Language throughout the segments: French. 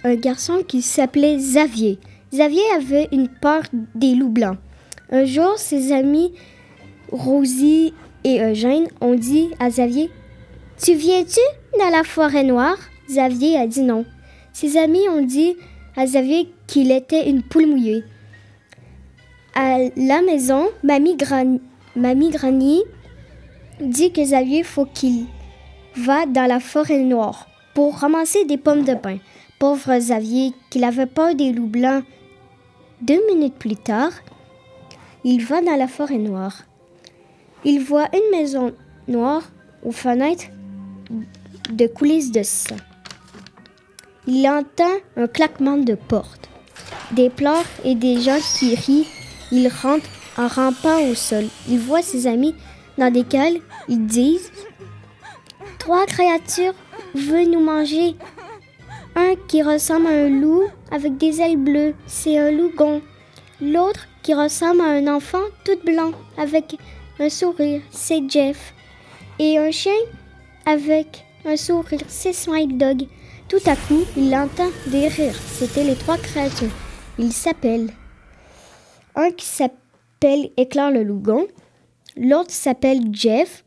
un garçon qui s'appelait Xavier. Xavier avait une peur des loups blancs. Un jour, ses amis Rosie et Eugène ont dit à Xavier « Tu viens-tu dans la forêt noire? » Xavier a dit non. Ses amis ont dit à Xavier qu'il était une poule mouillée. À la maison, Mamie Granny dit que Xavier faut qu'il va dans la forêt noire pour ramasser des pommes de pin. Pauvre Xavier, qui avait peur des loups blancs. 2 minutes plus tard, il va dans la forêt noire. Il voit une maison noire aux fenêtres de coulisses de sang. Il entend un claquement de porte, des pleurs et des gens qui rient. Il rentre en rampant au sol. Il voit ses amis dans des cales. Ils disent « 3 créatures veulent nous manger. Un qui ressemble à un loup avec des ailes bleues, c'est un lougon. L'autre qui ressemble à un enfant tout blanc avec un sourire, c'est Jeff. Et un chien avec un sourire, c'est Smile Dog. » Tout à coup, il entend des rires. C'étaient les 3 créatures. Ils s'appellent. Un qui s'appelle Éclair le lougon. L'autre s'appelle Jeff,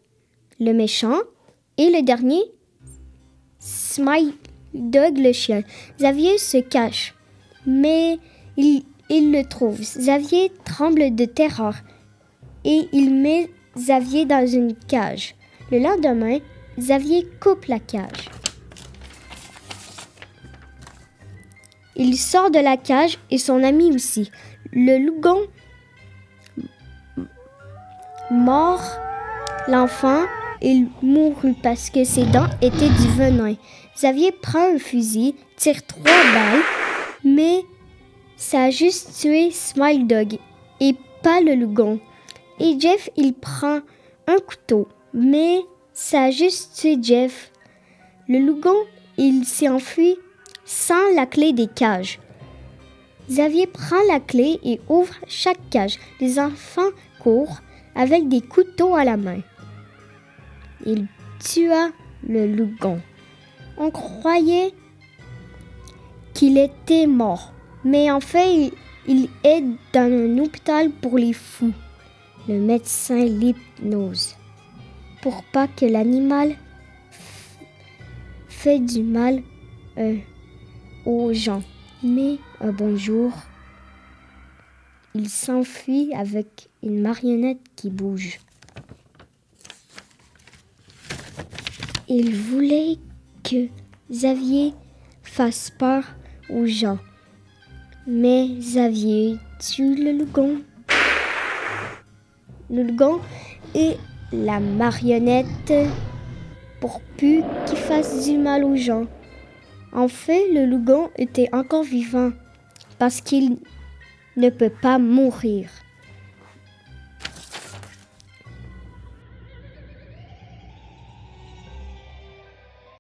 le méchant. Et le dernier, Smile Dog, le chien. Xavier se cache, mais il le trouve. Xavier tremble de terreur et il met Xavier dans une cage. Le lendemain, Xavier coupe la cage. Il sort de la cage et son ami aussi. Le lougon mord l'enfant et mourut parce que ses dents étaient du venin. Xavier prend un fusil, tire 3 balles, mais ça a juste tué Smile Dog et pas le lougon. Et Jeff, il prend un couteau, mais ça a juste tué Jeff. Le lougon, il s'est enfui sans la clé des cages. Xavier prend la clé et ouvre chaque cage. Les enfants courent avec des couteaux à la main. Il tua le lougon. On croyait qu'il était mort, mais en fait, il est dans un hôpital pour les fous. Le médecin l'hypnose pour pas que l'animal fait du mal aux gens. Mais un bon jour, il s'enfuit avec une marionnette qui bouge. Il voulait que Xavier fasse peur aux gens. Mais Xavier tue le lougon. Le lougon et la marionnette pour plus qu'il fasse du mal aux gens. En fait, le lougon était encore vivant parce qu'il ne peut pas mourir.